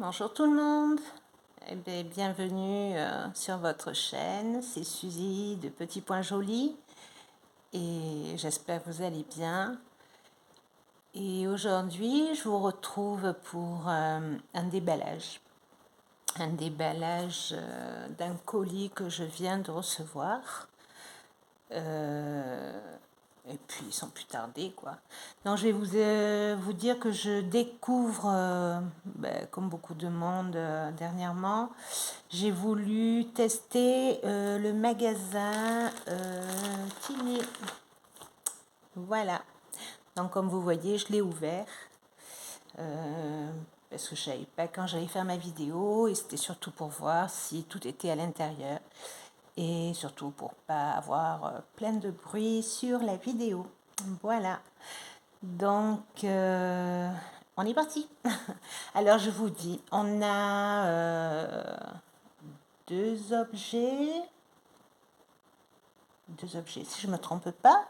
Bonjour tout le monde, bienvenue sur votre chaîne, c'est Suzy de Petit Point Joli et j'espère que vous allez bien. Et aujourd'hui je vous retrouve pour un déballage d'un colis que je viens de recevoir. Et puis sans plus tarder quoi. Non, je vais vous dire que je découvre, comme beaucoup de monde dernièrement, j'ai voulu tester le magasin Tiny. Voilà. Donc comme vous voyez, je l'ai ouvert. Parce que je ne savais pas quand j'allais faire ma vidéo et c'était surtout pour voir si tout était à l'intérieur et surtout pour pas avoir plein de bruit sur la vidéo. Voilà. Donc, on est parti. Alors, je vous dis, on a deux objets, si je ne me trompe pas,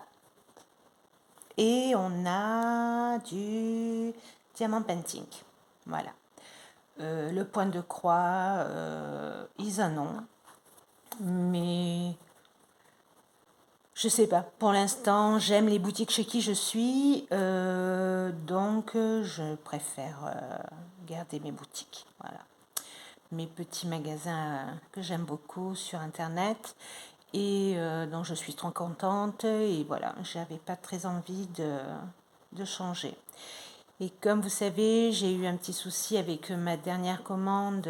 et on a du diamant painting. Voilà. Le point de croix, ils en ont, mais je sais pas. Pour l'instant, j'aime les boutiques chez qui je suis, donc je préfère garder mes boutiques. Voilà. Mes petits magasins que j'aime beaucoup sur Internet et dont je suis trop contente. Et voilà, j'avais pas très envie de changer. Et comme vous savez, j'ai eu un petit souci avec ma dernière commande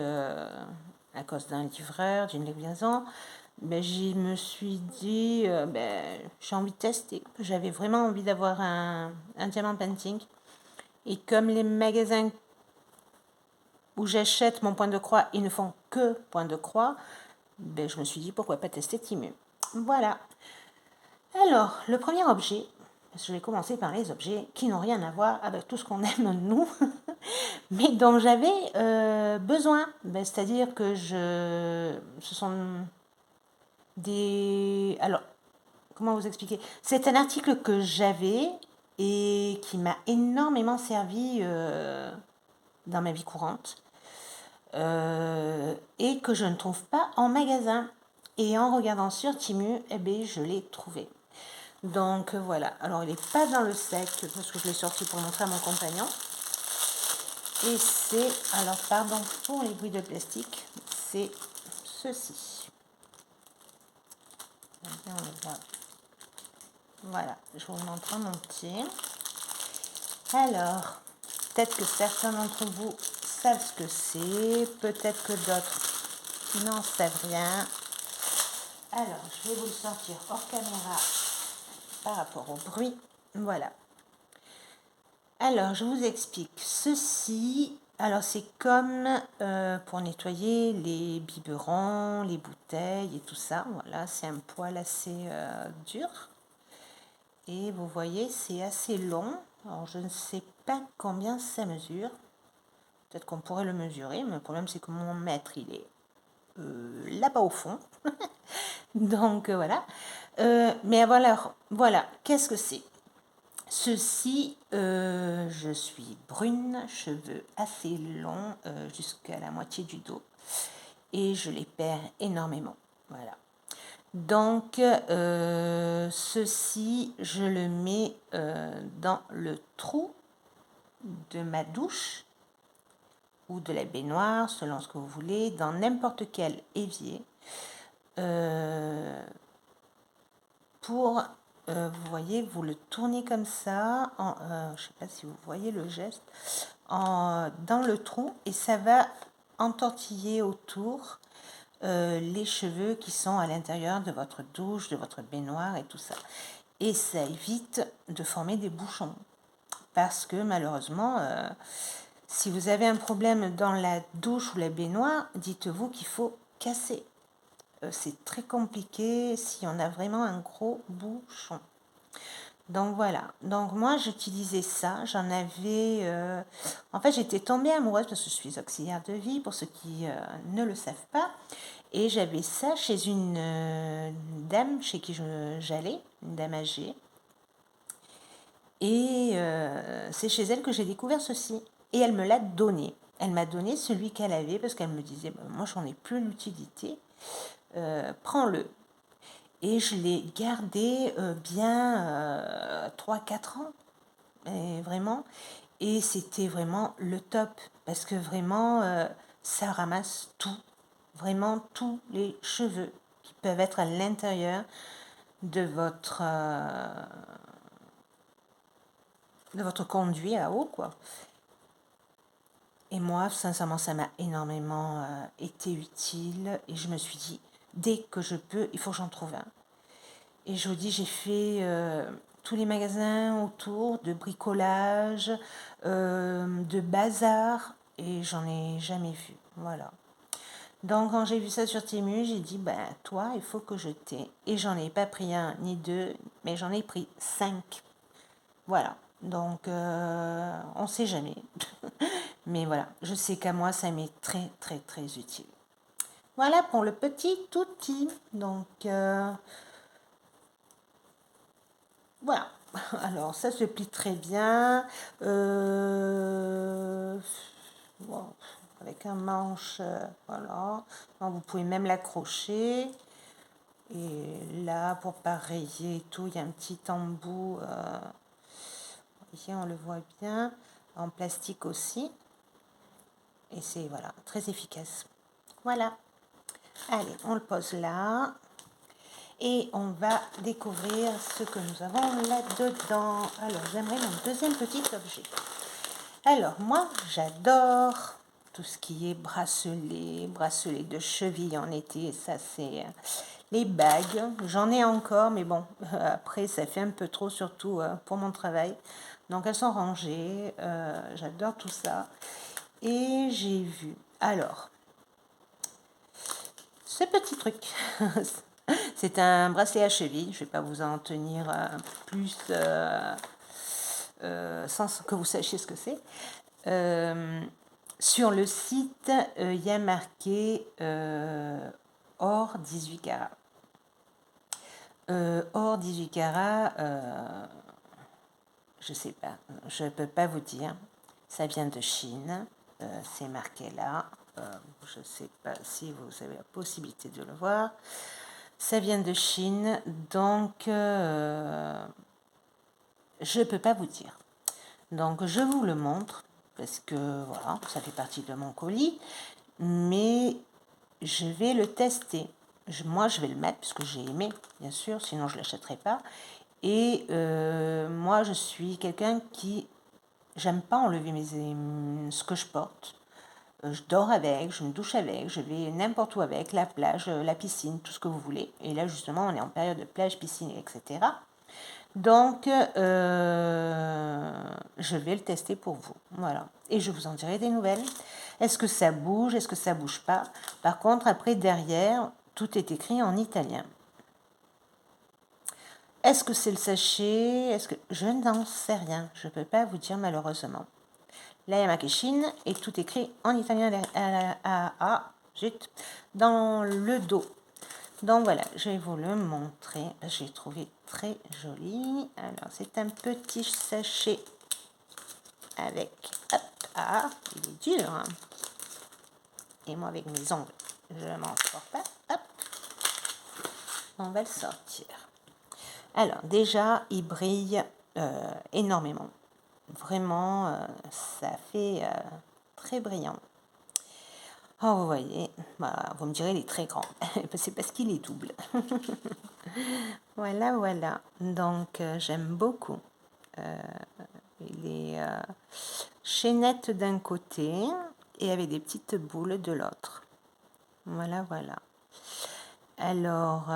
à cause d'un livreur, d'une livraison. Je me suis dit, j'ai envie de tester. J'avais vraiment envie d'avoir un diamant painting. Et comme les magasins où j'achète mon point de croix, ils ne font que point de croix, je me suis dit, pourquoi pas tester Temu. Voilà. Alors, le premier objet, je vais commencer par les objets qui n'ont rien à voir avec tout ce qu'on aime nous, mais dont j'avais besoin. C'est-à-dire que ce sont alors, comment vous expliquer? C'est un article que j'avais et qui m'a énormément servi dans ma vie courante et que je ne trouve pas en magasin. Et en regardant sur Temu, je l'ai trouvé. Donc voilà. Alors, il n'est pas dans le sac parce que je l'ai sorti pour montrer à mon compagnon. Et c'est, alors pardon pour les bruits de plastique, c'est ceci. On le voit. Voilà, je vous montre en entier. Alors, peut-être que certains d'entre vous savent ce que c'est, peut-être que d'autres n'en savent rien. Alors, je vais vous le sortir hors caméra par rapport au bruit. Voilà. Alors, je vous explique. Ceci, alors c'est comme pour nettoyer les biberons, les bouteilles et tout ça. Voilà, c'est un poil assez dur. Et vous voyez, c'est assez long. Alors, je ne sais pas combien ça mesure. Peut-être qu'on pourrait le mesurer, mais le problème, c'est que mon mètre, il est là-bas au fond. Donc, voilà. Mais voilà. Qu'est-ce que c'est? Ceci, je suis brune, cheveux assez longs jusqu'à la moitié du dos. Et je les perds énormément. Voilà. Donc, ceci, je le mets dans le trou de ma douche ou de la baignoire, selon ce que vous voulez, dans n'importe quel évier. Vous voyez, vous le tournez comme ça, je ne sais pas si vous voyez le geste, dans le trou, et ça va entortiller autour les cheveux qui sont à l'intérieur de votre douche, de votre baignoire et tout ça. Et ça évite de former des bouchons. Parce que malheureusement, si vous avez un problème dans la douche ou la baignoire, dites-vous qu'il faut casser. C'est très compliqué si on a vraiment un gros bouchon. Donc voilà, donc moi j'utilisais ça, j'en avais... En fait j'étais tombée amoureuse parce que je suis auxiliaire de vie, pour ceux qui ne le savent pas. Et j'avais ça chez une dame chez qui j'allais, une dame âgée. Et c'est chez elle que j'ai découvert ceci. Et elle me l'a donné. Elle m'a donné celui qu'elle avait parce qu'elle me disait, bah, moi j'en ai plus l'utilité, prends-le. Et je l'ai gardé bien 3-4 ans, et vraiment. Et c'était vraiment le top, parce que vraiment, ça ramasse tout, vraiment tous les cheveux qui peuvent être à l'intérieur de votre conduit à eau, quoi. Et moi, sincèrement, ça m'a énormément été utile, et je me suis dit, dès que je peux, il faut que j'en trouve un. Et je vous dis, j'ai fait tous les magasins autour de bricolage, de bazar, et j'en ai jamais vu. Voilà. Donc, quand j'ai vu ça sur Temu, j'ai dit, ben, toi, il faut que je t'ai. Et j'en ai pas pris un ni deux, mais j'en ai pris 5. Voilà. Donc, on sait jamais. Mais voilà, je sais qu'à moi, ça m'est très, très, très utile. Voilà pour le petit outil. Donc, voilà. Alors, ça se plie très bien. Bon, avec un manche, voilà. Donc, vous pouvez même l'accrocher. Et là, pour pas rayer et tout, il y a un petit embout. Ici, on le voit bien. En plastique aussi. Et c'est, voilà, très efficace. Voilà. Allez, on le pose là. Et on va découvrir ce que nous avons là-dedans. Alors, j'aimerais mon deuxième petit objet. Alors, moi, j'adore tout ce qui est bracelets de cheville en été. Ça, c'est les bagues. J'en ai encore, mais bon, après, ça fait un peu trop, surtout pour mon travail. Donc, elles sont rangées. J'adore tout ça. Et j'ai vu. Alors, ce petit truc, c'est un bracelet à cheville. Je ne vais pas vous en tenir plus sans que vous sachiez ce que c'est. Sur le site, il y a marqué or 18 carats. Or 18 carats, je ne sais pas, je ne peux pas vous dire. Ça vient de Chine, c'est marqué là. Je ne sais pas si vous avez la possibilité de le voir. Ça vient de Chine, donc je ne peux pas vous dire. Donc je vous le montre, parce que voilà, ça fait partie de mon colis, mais je vais le tester. Moi, je vais le mettre, parce que j'ai aimé, bien sûr, sinon je ne l'achèterai pas. Et moi, je suis quelqu'un qui... J'aime pas enlever ce que je porte. Je dors avec, je me douche avec, je vais n'importe où avec, la plage, la piscine, tout ce que vous voulez. Et là, justement, on est en période de plage, piscine, etc. Donc, je vais le tester pour vous. Voilà. Et je vous en dirai des nouvelles. Est-ce que ça bouge? Est-ce que ça bouge pas? Par contre, après, derrière, tout est écrit en italien. Est-ce que c'est le sachet? Est-ce que... Je n'en sais rien. Je ne peux pas vous dire malheureusement. Là, il y a marqué Chine et tout écrit en italien dans le dos. Donc voilà, je vais vous le montrer. J'ai trouvé très joli. Alors, c'est un petit sachet avec... Hop, il est dur. Hein. Et moi, avec mes ongles, je ne m'en sors pas. Hop, on va le sortir. Alors, déjà, il brille énormément. Vraiment, ça fait très brillant. Oh, vous voyez, bah, vous me direz, il est très grand. C'est parce qu'il est double. Voilà, voilà. Donc, j'aime beaucoup. Les chaînettes d'un côté et avec des petites boules de l'autre. Voilà, voilà. Alors,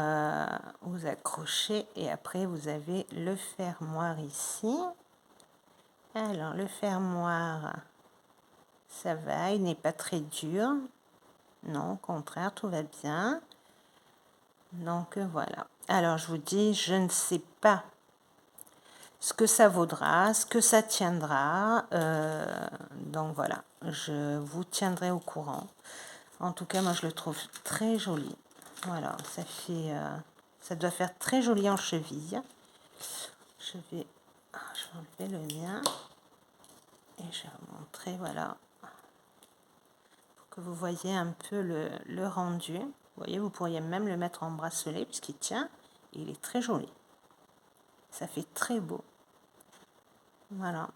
vous accrochez et après, vous avez le fermoir ici. Alors, le fermoir, ça va, il n'est pas très dur. Non, au contraire, tout va bien. Donc, voilà. Alors, je vous dis, je ne sais pas ce que ça vaudra, ce que ça tiendra. Donc, voilà, je vous tiendrai au courant. En tout cas, moi, je le trouve très joli. Voilà, ça fait... ça doit faire très joli en cheville. Je vais enlever le mien. Et je vais vous montrer, voilà. que vous voyez un peu le rendu. Vous voyez, vous pourriez même le mettre en bracelet puisqu'il tient. Et il est très joli. Ça fait très beau. Voilà.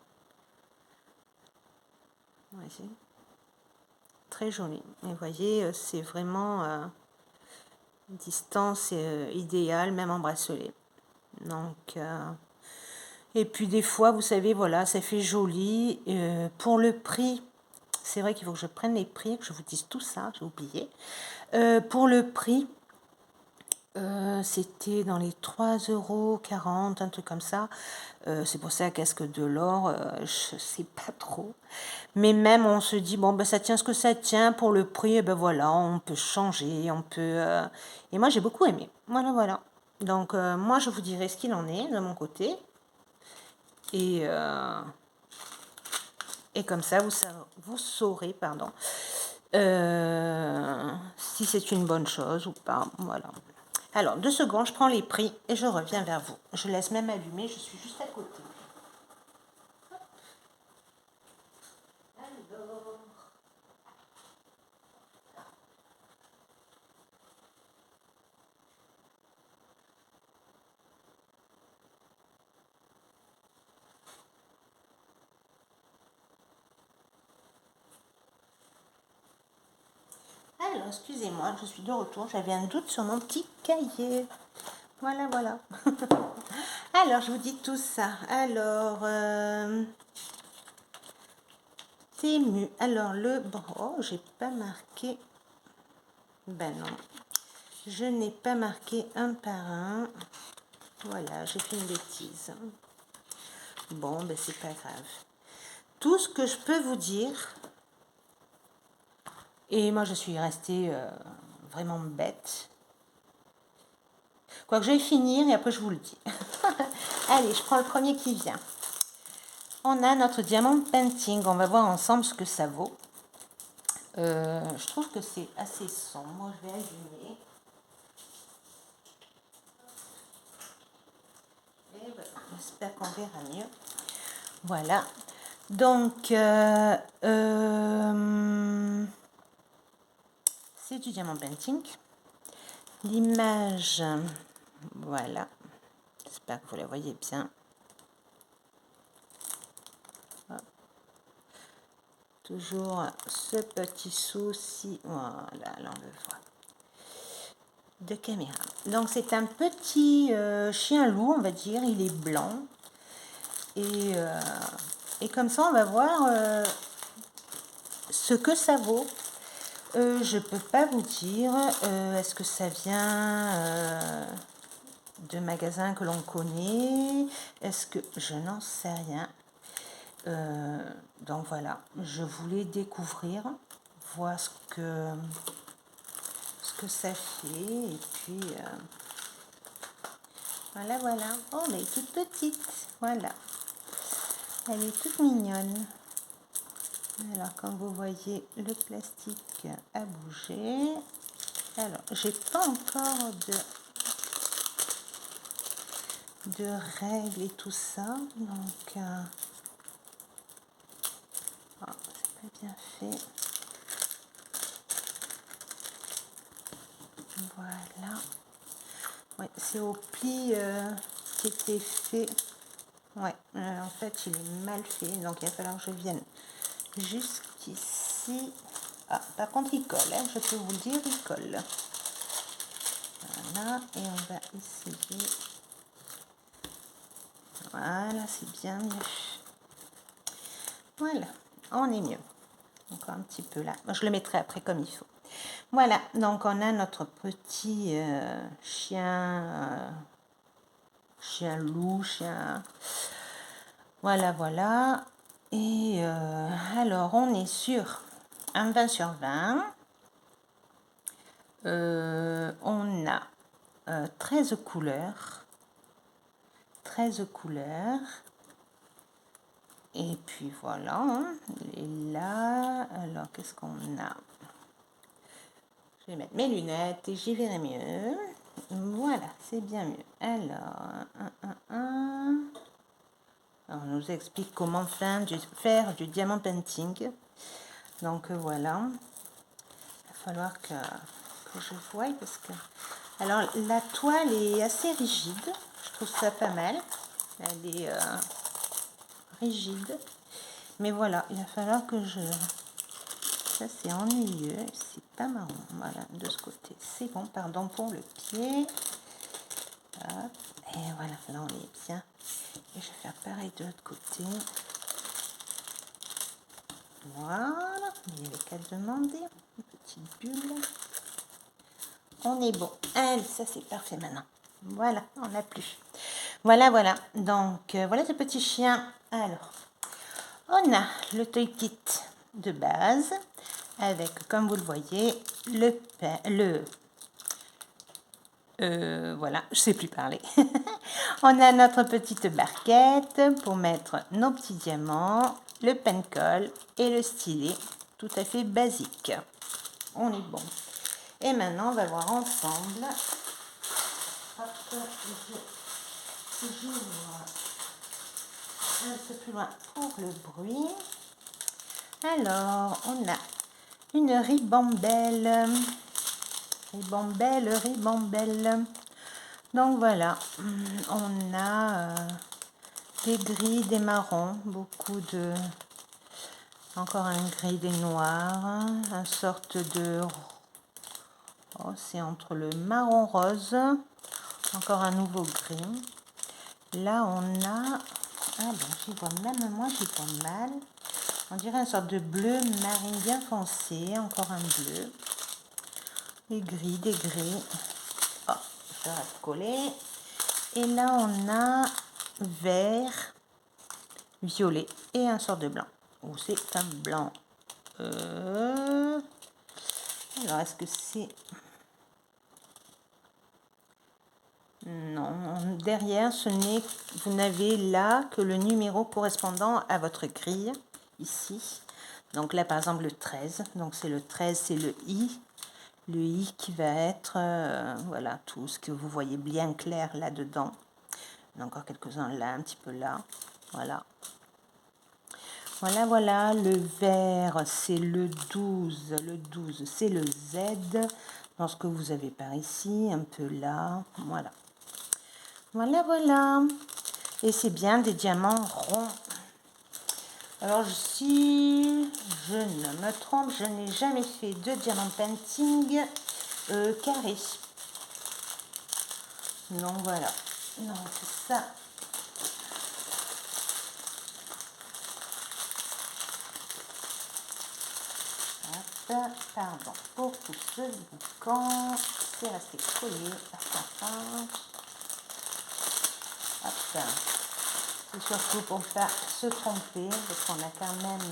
Voyez. Très joli. Et vous voyez, c'est vraiment distance idéale, même en bracelet. Donc, et puis des fois, vous savez, voilà, ça fait joli. Pour le prix, c'est vrai qu'il faut que je prenne les prix, que je vous dise tout ça, j'ai oublié. Pour le prix, c'était dans les 3,40 €, un truc comme ça. C'est pour ça qu'est-ce que de l'or, je sais pas trop. Mais même on se dit, bon, ben, ça tient ce que ça tient pour le prix, et ben voilà, on peut changer, on peut... Et moi, j'ai beaucoup aimé. Voilà, voilà. Donc, moi, je vous dirai ce qu'il en est de mon côté. Et comme ça, vous saurez, pardon, si c'est une bonne chose ou pas. Voilà. Alors, 2 secondes, je prends les prix et je reviens vers vous. Je laisse même allumer, je suis juste à côté. Alors, excusez-moi, je suis de retour. J'avais un doute sur mon petit cahier. Voilà, voilà. Alors, je vous dis tout ça. Alors, Temu. Alors, le... Oh, j'ai pas marqué... Ben non. Je n'ai pas marqué un par un. Voilà, j'ai fait une bêtise. Bon, ben c'est pas grave. Tout ce que je peux vous dire... Et moi, je suis restée vraiment bête. Quoique je vais finir et après je vous le dis. Allez, je prends le premier qui vient. On a notre diamant painting. On va voir ensemble ce que ça vaut. Je trouve que c'est assez sombre. Moi, je vais allumer. Et voilà, j'espère qu'on verra mieux. Voilà. Donc, c'est du diamant painting. L'image, voilà. J'espère que vous la voyez bien. Toujours ce petit souci, voilà, là on le voit, de caméra. Donc c'est un petit chien loup, on va dire, il est blanc. Et comme ça on va voir ce que ça vaut. Je peux pas vous dire, est-ce que ça vient de magasins que l'on connaît, est-ce que je n'en sais rien. Donc voilà, je voulais découvrir, voir ce que ça fait, et puis voilà, voilà. Oh, elle est toute petite, voilà, elle est toute mignonne. Alors, comme vous voyez, le plastique a bougé. Alors, j'ai pas encore de règles et tout ça, donc oh, c'est pas bien fait. Voilà. Ouais, c'est au pli qui était fait. Ouais, en fait, il est mal fait, donc il va falloir que je vienne jusqu'ici. Ah, par contre, il colle, hein, je peux vous le dire, il colle. Voilà, et on va essayer. Voilà, c'est bien mieux. Voilà, on est mieux. Encore un petit peu là. Je le mettrai après comme il faut. Voilà, donc on a notre petit chien loup, chien... Voilà, voilà. Et alors, on est sur un 20 sur 20. On a 13 couleurs. 13 couleurs. Et puis voilà. Hein. Et là, alors, qu'est-ce qu'on a? Je vais mettre mes lunettes et j'y verrai mieux. Voilà, c'est bien mieux. Alors, on nous explique comment faire du diamant painting. Donc voilà. falloir que je voie parce que... Alors, la toile est assez rigide. Je trouve ça pas mal. Elle est rigide. Mais voilà, il va falloir que je... Ça, c'est ennuyeux. C'est pas marrant. Voilà, de ce côté. C'est bon, pardon pour le pied. Hop. Et voilà, là, on est bien. Et je vais faire pareil de l'autre côté. Voilà. Il n'y avait qu'à demander. Une petite bulle. On est bon. Allez, ça, c'est parfait maintenant. Voilà, on n'a plus. Voilà, voilà. Donc, voilà ce petit chien. Alors, on a le toy kit de base avec, comme vous le voyez, voilà, je sais plus parler. On a notre petite barquette pour mettre nos petits diamants, le pen colle et le stylet, tout à fait basique. On est bon. Et maintenant, on va voir ensemble. Hop, je vois un peu plus loin pour le bruit. Alors, on a une ribambelle. Ribambelle. Donc voilà, on a des gris, des marrons, beaucoup de... Encore un gris, des noirs, une sorte de... Oh, c'est entre le marron rose, encore un nouveau gris. Là, on a... Ah bon, j'y vois même moi, j'y vois mal. On dirait une sorte de bleu marine bien foncé, encore un bleu. Des gris, des gris. Oh, je vais coller. Et là, on a vert, violet et un sort de blanc. Ou c'est un blanc. Alors, est-ce que c'est... Non, derrière, vous n'avez là que le numéro correspondant à votre grille, ici. Donc là, par exemple, le 13. Donc c'est le 13, c'est le I. Le I qui va être, voilà, tout ce que vous voyez bien clair là-dedans. Encore quelques-uns là, un petit peu là. Voilà. Voilà, voilà. Le vert, c'est le 12. Le 12, c'est le Z. Dans ce que vous avez par ici, un peu là. Voilà. Voilà, voilà. Et c'est bien des diamants ronds. Alors, si je ne me trompe, je n'ai jamais fait de diamant painting carré. Donc, voilà. Donc, c'est ça. Hop, pardon. Pour tout ce boucan, c'est resté collé à sa fin. Hop. C'est surtout pour ne pas se tromper, parce qu'on a quand même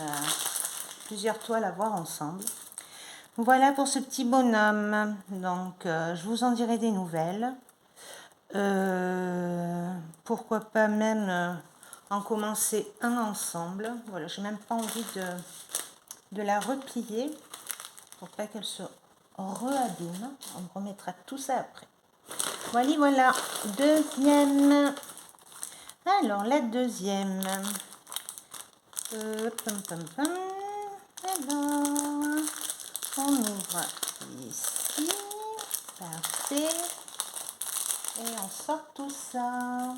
plusieurs toiles à voir ensemble. Voilà pour ce petit bonhomme. Donc, je vous en dirai des nouvelles. Pourquoi pas même en commencer un ensemble. Voilà, j'ai même pas envie de la replier pour pas qu'elle se re-abîme. On remettra tout ça après. Voilà, voilà. Deuxième. Alors, la deuxième. Alors, on ouvre ici. Parfait. Et on sort tout ça.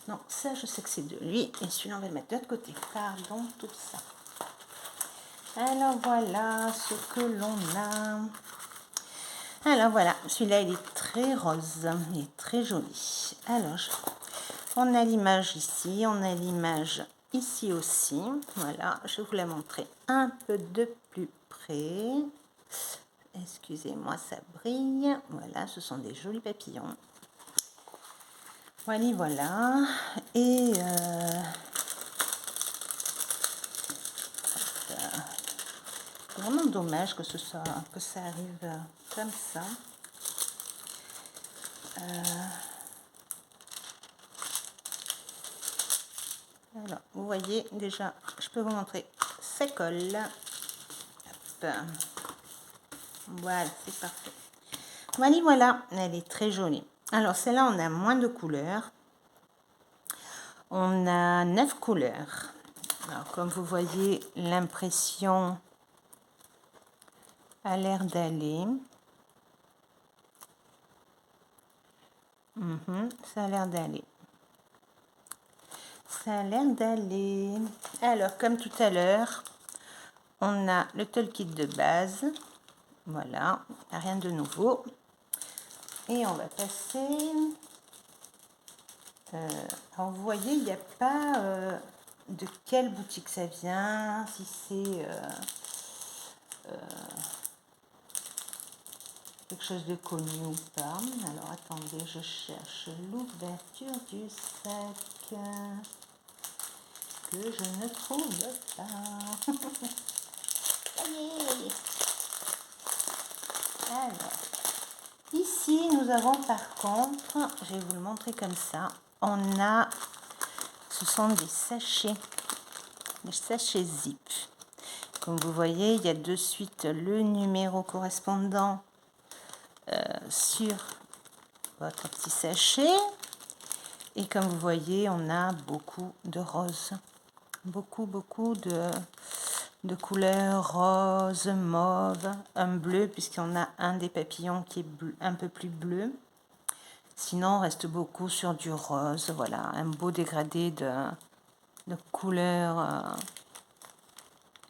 Non, ça, je sais que c'est de lui. Et celui-là, on va le mettre de l'autre côté. Pardon, tout ça. Alors, voilà ce que l'on a. Alors, voilà. Celui-là, il est très rose. Il est très joli. Alors, on a l'image ici. On a l'image ici aussi. Voilà. Je vais vous la montrer un peu de plus près. Excusez-moi, ça brille. Voilà, ce sont des jolis papillons. Voilà, voilà. Et c'est vraiment dommage que ça arrive comme ça. Alors, vous voyez déjà, je peux vous montrer, ça colle. Hop. Voilà, c'est parfait. Voilà, voilà, elle est très jolie. Alors, celle-là, on a moins de couleurs. On a 9 couleurs. Alors, comme vous voyez, l'impression a l'air d'aller. Ça a l'air d'aller. Ça a l'air d'aller. Alors, comme tout à l'heure, on a le tool kit de base. Voilà, rien de nouveau. Et on va passer... alors, vous voyez, il n'y a pas de quelle boutique ça vient, si c'est quelque chose de connu ou pas. Alors, attendez, je cherche l'ouverture du sac que je ne trouve pas. Allez. Alors, ici, nous avons par contre, je vais vous le montrer comme ça, ce sont des sachets zip. Comme vous voyez, il y a de suite le numéro correspondant sur votre petit sachet. Et comme vous voyez, on a beaucoup de roses. Beaucoup de couleurs rose, mauve, un bleu, puisqu'on a un des papillons qui est un peu plus bleu. Sinon, on reste beaucoup sur du rose. Voilà, un beau dégradé de couleurs.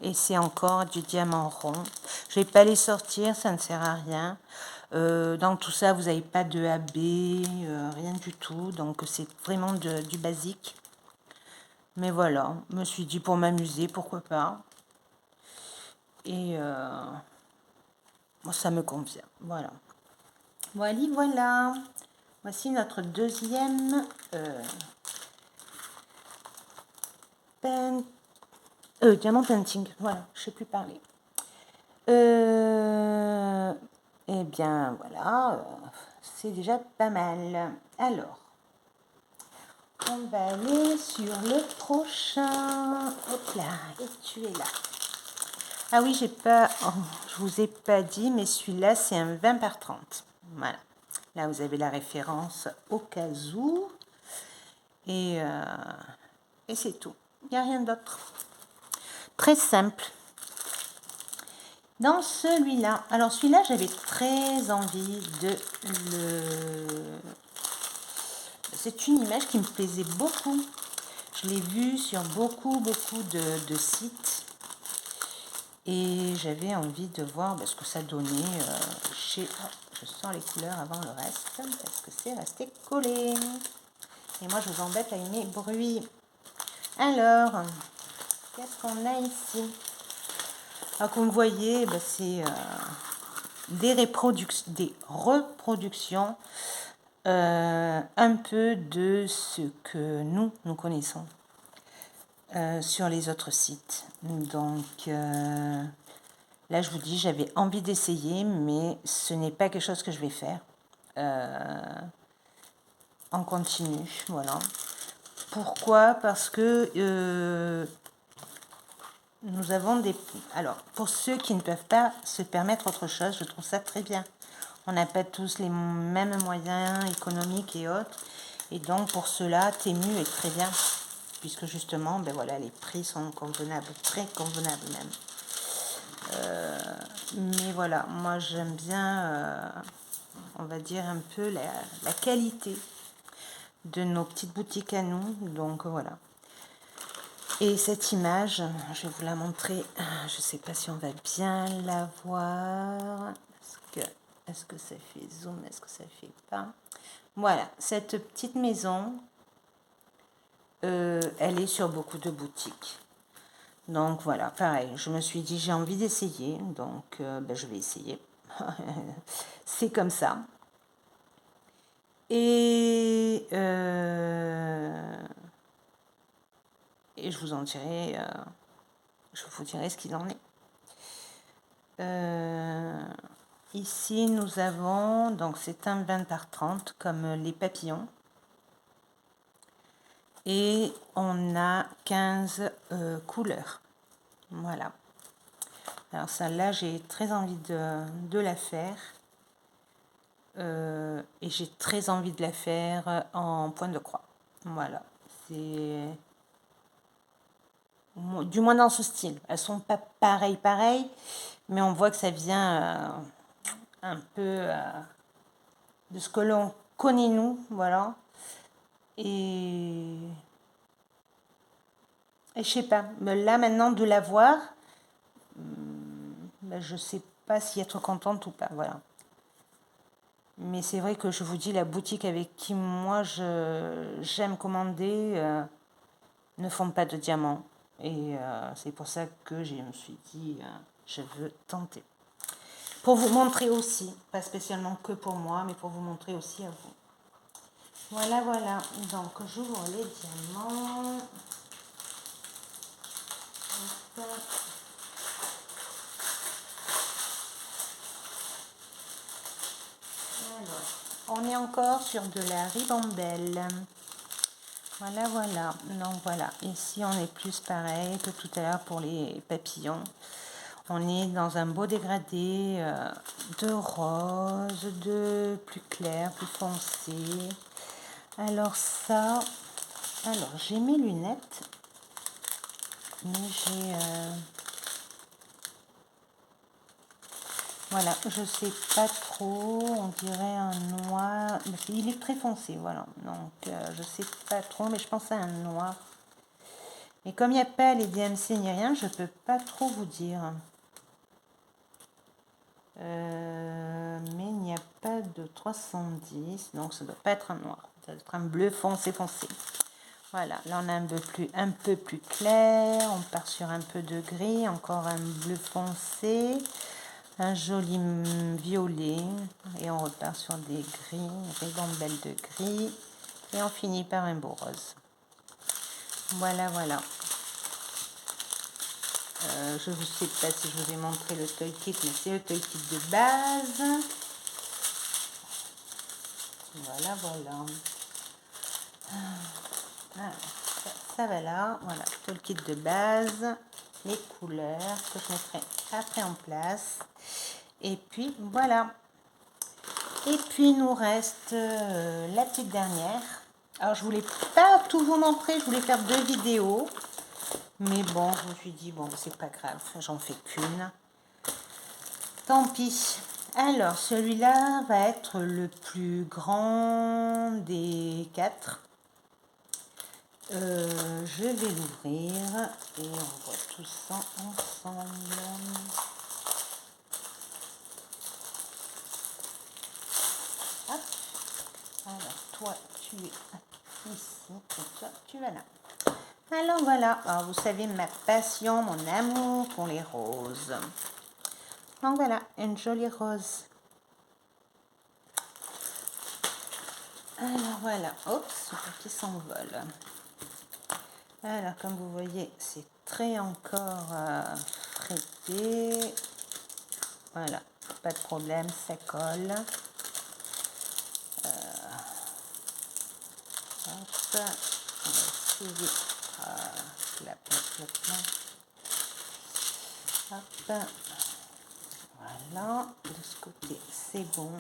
Et c'est encore du diamant rond. Je ne vais pas les sortir, ça ne sert à rien. Dans tout ça, vous n'avez pas de AB, rien du tout. Donc, c'est vraiment du basique. Mais voilà, je me suis dit pour m'amuser, pourquoi pas. Et ça me convient. Voilà. Voilà. Voici notre deuxième diamant painting. Voilà, je ne sais plus parler. Eh bien, voilà, c'est déjà pas mal. Alors, on va aller sur le prochain. Hop là, et tu es là. Ah oui, je vous ai pas dit, mais celui-là, c'est un 20 par 30. Voilà. Là, vous avez la référence au cas où. Et c'est tout. Il n'y a rien d'autre. Très simple. Dans celui-là, alors celui-là, j'avais très envie de le... C'est une image qui me plaisait beaucoup. Je l'ai vue sur beaucoup de sites. Et j'avais envie de voir ce que ça donnait chez... Oh, je sors les couleurs avant le reste, parce que c'est resté collé. Et moi, je vous embête avec mes bruits. Alors, qu'est-ce qu'on a ici? Alors, comme vous voyez, c'est des reproductions un peu de ce que nous connaissons sur les autres sites. Donc, là, je vous dis, j'avais envie d'essayer, mais ce n'est pas quelque chose que je vais faire en continu. Voilà. Pourquoi? Parce que nous avons des... Alors, pour ceux qui ne peuvent pas se permettre autre chose, je trouve ça très bien. On n'a pas tous les mêmes moyens économiques et autres. Et donc, pour cela, Temu est très bien. Puisque justement, voilà, les prix sont convenables, très convenables même. Mais voilà, moi j'aime bien, on va dire un peu la qualité de nos petites boutiques à nous. Donc voilà. Et cette image, je vais vous la montrer. Je ne sais pas si on va bien la voir. Est-ce que ça fait zoom? Est-ce que ça fait pas? Voilà, cette petite maison, elle est sur beaucoup de boutiques. Donc voilà, pareil, je me suis dit j'ai envie d'essayer, donc je vais essayer. C'est comme ça. Et je vous en dirai, je vous dirai ce qu'il en est. Ici, nous avons, donc c'est un 20 par 30 comme les papillons. Et on a 15 couleurs. Voilà. Alors celle-là, j'ai très envie de la faire. Et j'ai très envie de la faire en point de croix. Voilà. du moins dans ce style. Elles sont pas pareilles, mais on voit que ça vient un peu de ce que l'on connaît nous, voilà. Et je sais pas, mais là maintenant de la voir, ben, je sais pas si être contente ou pas, voilà. Mais c'est vrai que je vous dis, la boutique avec qui moi j'aime commander ne font pas de diamants. Et c'est pour ça que je me suis dit, je veux tenter. Pour vous montrer aussi, pas spécialement que pour moi, mais pour vous montrer aussi à vous. Voilà, voilà. Donc, j'ouvre les diamants. Hop. Alors, on est encore sur de la ribambelle. Voilà, voilà. Donc, voilà. Ici, on est plus pareil que tout à l'heure pour les papillons. On est dans un beau dégradé de rose, de plus clair, plus foncé. Alors ça, alors j'ai mes lunettes, mais j'ai... voilà, je sais pas trop, on dirait un noir, il est très foncé, voilà. Donc je sais pas trop, mais je pense à un noir. Mais comme il n'y a pas les DMC ni rien, je peux pas trop vous dire. Mais il n'y a pas de 310, donc ça doit pas être un noir, ça doit être un bleu foncé. Voilà, là on a un peu plus clair, on part sur un peu de gris, encore un bleu foncé, un joli violet, et on repart sur des gris, ribambelle de gris, et on finit par un beau rose. Voilà, voilà. Je ne sais pas si je vous ai montré le toy kit, mais c'est le toy kit de base. Voilà, voilà. Ah, ça va là, voilà, tout le kit de base, les couleurs que je mettrai après en place. Et puis voilà. Et puis il nous reste la petite dernière. Alors je voulais pas tout vous montrer, je voulais faire 2 vidéos. Mais bon, je me suis dit, bon, c'est pas grave, j'en fais qu'une. Tant pis. Alors, celui-là va être le plus grand des 4. Je vais l'ouvrir et on voit tout ça ensemble. Hop. Alors, toi, tu es ici et toi, tu vas là. Alors voilà, alors, vous savez ma passion, mon amour pour les roses. Donc voilà, une jolie rose. Alors voilà, oups, qui s'envole. Alors comme vous voyez, c'est très encore frété. Voilà, pas de problème, ça colle. Hop, on va essayer la plaque. Hop, voilà, de ce côté c'est bon.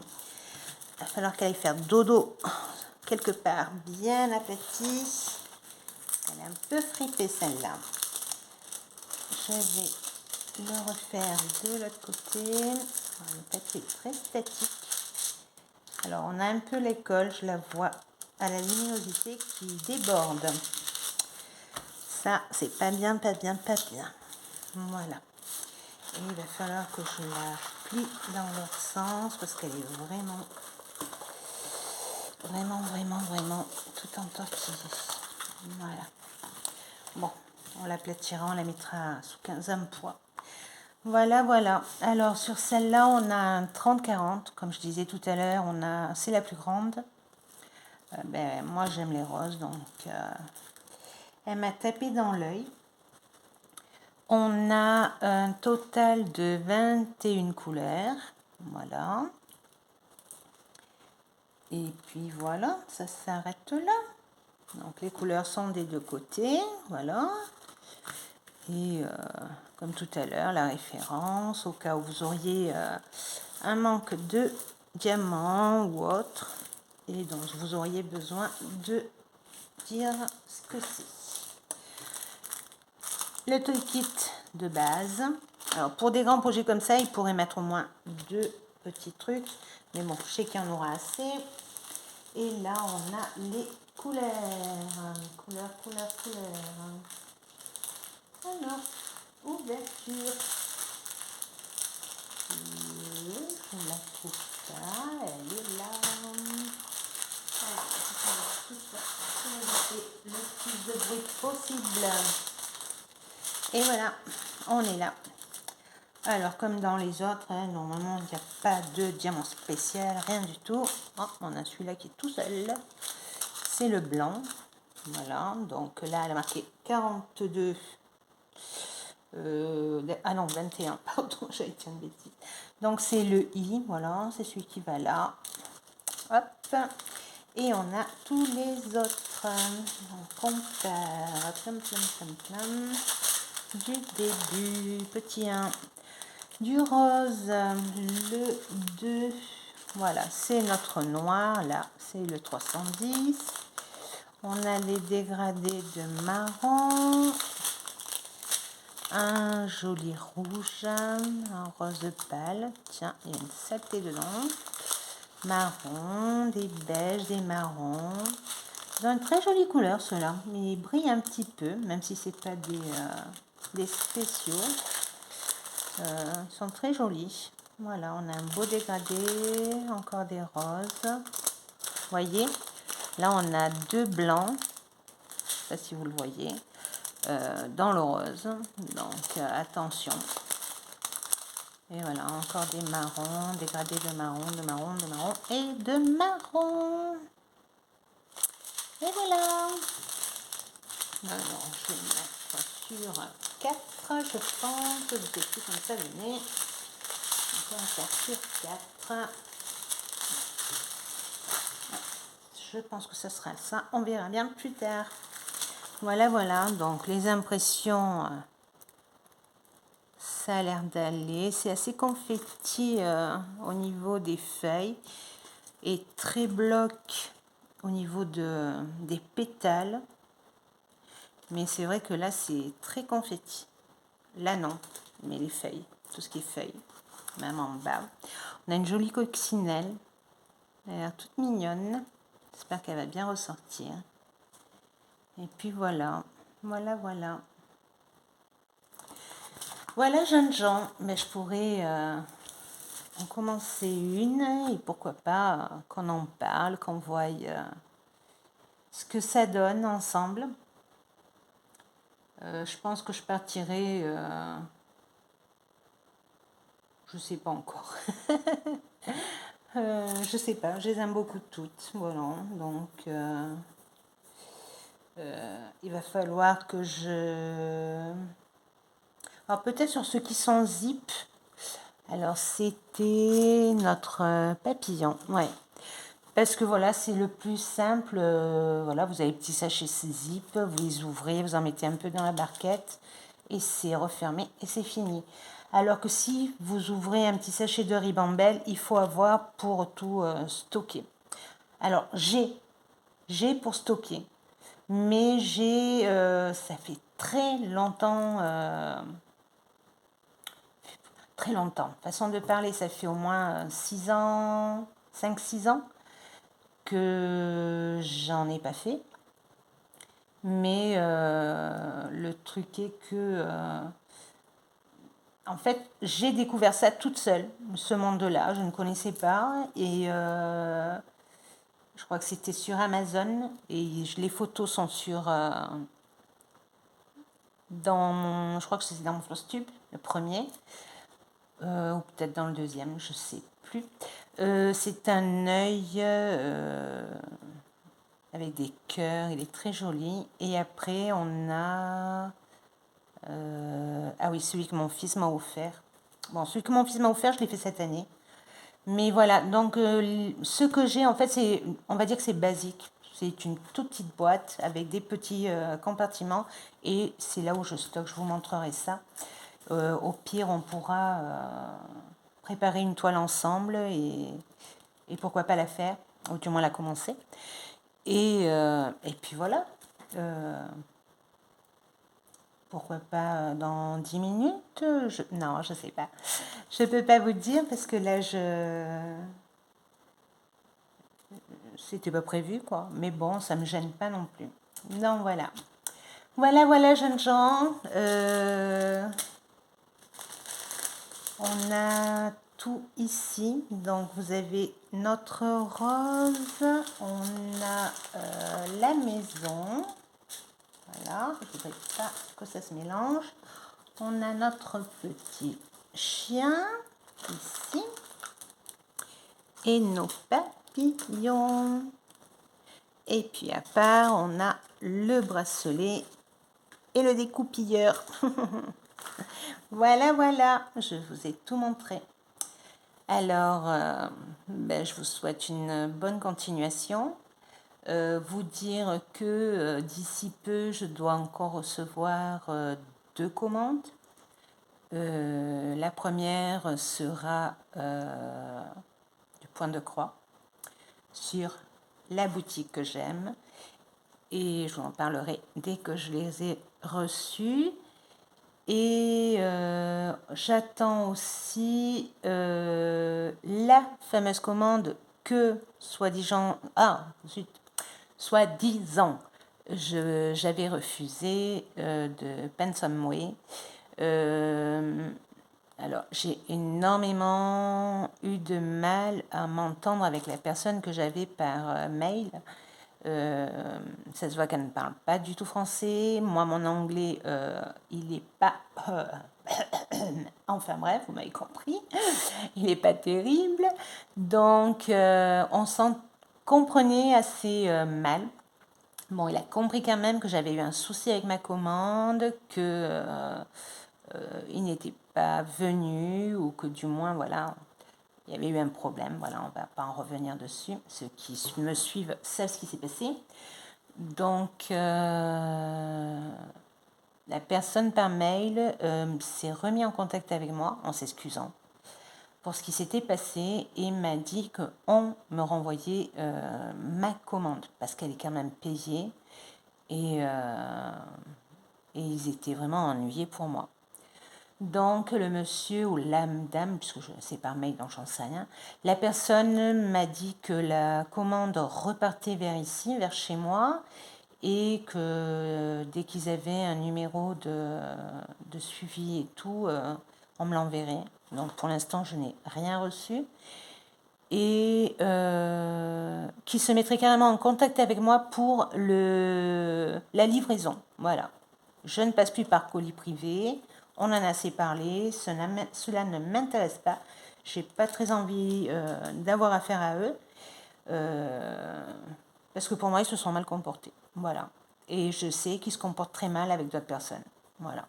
Il va falloir qu'elle aille faire dodo quelque part bien aplatie. Elle est un peu fripée celle-là. Je vais le refaire de l'autre côté. Le papier est très statique. Alors on a un peu l'école, je la vois à la luminosité qui déborde. Ça, c'est pas bien. Voilà. Et il va falloir que je la plie dans l'autre sens parce qu'elle est vraiment tout entortillée. Voilà. Bon, on l'aplatira, on la mettra sous 15 poids. Voilà, voilà. Alors, sur celle-là, on a un 30-40. Comme je disais tout à l'heure, c'est la plus grande. Moi, j'aime les roses, donc elle m'a tapé dans l'œil. On a un total de 21 couleurs. Voilà. Et puis voilà, ça s'arrête là. Donc les couleurs sont des deux côtés. Voilà. Et comme tout à l'heure, la référence au cas où vous auriez un manque de diamants ou autre. Et donc vous auriez besoin de dire ce que c'est. Le toolkit de base. Alors pour des grands projets comme ça, il pourrait mettre au moins 2 petits trucs. Mais bon, je sais qu'il y en aura assez. Et là, on a les couleurs. Couleurs. Alors, ouverture. Je ne la trouve pas. Elle est là. Le plus de bruit possible. Et voilà, on est là. Alors, comme dans les autres, hein, normalement, il n'y a pas de diamant spécial, rien du tout. Oh, on a celui-là qui est tout seul. C'est le blanc. Voilà, donc là, elle a marqué 42. Ah non, 21, pardon, j'avais dit une bêtise. Donc, c'est le I, voilà, c'est celui qui va là. Hop. Et on a tous les autres. Donc, on part. Plam. Du début, petit 1. Du rose, le 2. Voilà, c'est notre noir, là, c'est le 310. On a les dégradés de marron. Un joli rouge, un rose pâle. Tiens, il y a une saleté dedans. Marron, des beiges, des marrons. Ils ont une très jolie couleur, ceux-là. Mais ils brillent un petit peu, même si c'est pas des spéciaux. Ils sont très jolis. Voilà, on a un beau dégradé, encore des roses. Voyez, là on a 2 blancs. Je sais pas si vous le voyez. Dans le rose. Donc attention. Et voilà, encore des marrons, dégradés de marron et de marron. Et voilà. Alors, je vais mettre sur 4, je pense. Je ne sais plus comme ça venait. On va faire sur 4. Je pense que ce sera ça. On verra bien plus tard. Voilà. Donc, les impressions, ça a l'air d'aller. C'est assez confetti au niveau des feuilles et très bloc au niveau des pétales. Mais c'est vrai que là, c'est très confetti. Là, non. Mais les feuilles, tout ce qui est feuilles, même en bas. On a une jolie coccinelle. Elle a l'air toute mignonne. J'espère qu'elle va bien ressortir. Et puis voilà. Voilà, jeunes gens. Mais je pourrais en commencer une. Et pourquoi pas qu'on en parle, qu'on voie ce que ça donne ensemble. Je pense que je partirai... je sais pas encore. Je sais pas, je les aime beaucoup toutes. Voilà, donc il va falloir que je... Alors peut-être sur ceux qui sont zip. Alors c'était notre papillon, ouais. Parce que voilà, c'est le plus simple. Voilà, vous avez petit sachet zip, vous les ouvrez, vous en mettez un peu dans la barquette et c'est refermé et c'est fini. Alors que si vous ouvrez un petit sachet de ribambelle, il faut avoir pour tout stocker. Alors j'ai pour stocker, mais ça fait très longtemps. Très longtemps. Façon de parler, ça fait au moins 6 ans, 5-6 ans que j'en ai pas fait. Mais le truc est que, en fait, j'ai découvert ça toute seule, ce monde-là, je ne connaissais pas. Et je crois que c'était sur Amazon. Et les photos sont sur... je crois que c'est dans mon Flosstube, le premier. Ou peut-être dans le deuxième, je sais plus. C'est un œil avec des cœurs, il est très joli. Et après, on a... ah oui, celui que mon fils m'a offert. Bon, celui que mon fils m'a offert, je l'ai fait cette année. Mais voilà, donc ce que j'ai, en fait, on va dire que c'est basique. C'est une toute petite boîte avec des petits compartiments. Et c'est là où je stocke, je vous montrerai ça. Au pire, on pourra préparer une toile ensemble et pourquoi pas la faire, ou du moins la commencer. Et puis voilà. pourquoi pas dans 10 minutes? Non, je sais pas. Je peux pas vous dire parce que là, c'était pas prévu, quoi. Mais bon, ça me gêne pas non plus. Donc voilà. Voilà, jeunes gens. On a tout ici. Donc vous avez notre rose. On a la maison. Voilà, je ne voudrais pas que ça se mélange. On a notre petit chien ici. Et nos papillons. Et puis à part, on a le bracelet et le découpilleur. Voilà, je vous ai tout montré. Alors, je vous souhaite une bonne continuation. Vous dire que d'ici peu, je dois encore recevoir 2 commandes. La première sera du point de croix sur la boutique que j'aime. Et je vous en parlerai dès que je les ai reçus. Et j'attends aussi la fameuse commande que, soi-disant, j'avais refusé de Pensum Way. Alors, j'ai énormément eu de mal à m'entendre avec la personne que j'avais par mail. Ça se voit qu'elle ne parle pas du tout français. Moi, mon anglais, il n'est pas... enfin bref, vous m'avez compris. Il n'est pas terrible. Donc, on s'en comprenait assez mal. Bon, il a compris quand même que j'avais eu un souci avec ma commande, que il n'était pas venu, ou que du moins, voilà, il y avait eu un problème. Voilà, on ne va pas en revenir dessus. Ceux qui me suivent savent ce qui s'est passé. Donc, la personne par mail s'est remis en contact avec moi en s'excusant pour ce qui s'était passé et m'a dit qu'on me renvoyait ma commande parce qu'elle est quand même payée et ils étaient vraiment ennuyés pour moi. Donc le monsieur ou la dame, puisque c'est par mail donc j'en sais rien, la personne m'a dit que la commande repartait vers ici, vers chez moi, et que dès qu'ils avaient un numéro de suivi et tout, on me l'enverrait. Donc pour l'instant je n'ai rien reçu. Et qui se mettrait carrément en contact avec moi pour la livraison. Voilà. Je ne passe plus par colis privé. On en a assez parlé. Cela ne m'intéresse pas. J'ai pas très envie d'avoir affaire à eux. Parce que pour moi, ils se sont mal comportés. Voilà. Et je sais qu'ils se comportent très mal avec d'autres personnes. Voilà.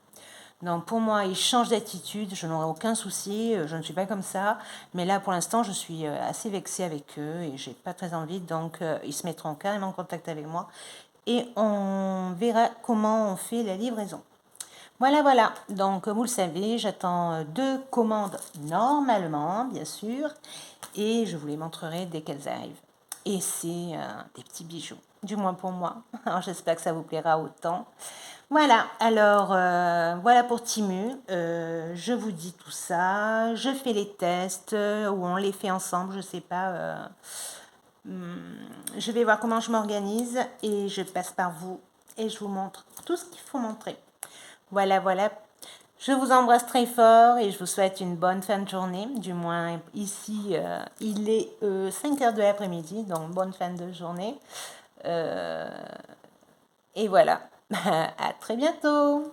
Donc pour moi, ils changent d'attitude, je n'aurai aucun souci, je ne suis pas comme ça. Mais là, pour l'instant, je suis assez vexée avec eux et j'ai pas très envie. Donc ils se mettront carrément en contact avec moi et on verra comment on fait la livraison. Voilà. Donc vous le savez, j'attends 2 commandes normalement, bien sûr. Et je vous les montrerai dès qu'elles arrivent. Et c'est des petits bijoux, du moins pour moi. Alors j'espère que ça vous plaira autant. Voilà, alors voilà pour Timu. Je vous dis tout ça. Je fais les tests ou on les fait ensemble, je sais pas. Je vais voir comment je m'organise et je passe par vous et je vous montre tout ce qu'il faut montrer. Voilà. Je vous embrasse très fort et je vous souhaite une bonne fin de journée. Du moins, ici, il est 5h de l'après-midi, donc bonne fin de journée. Et voilà, à très bientôt.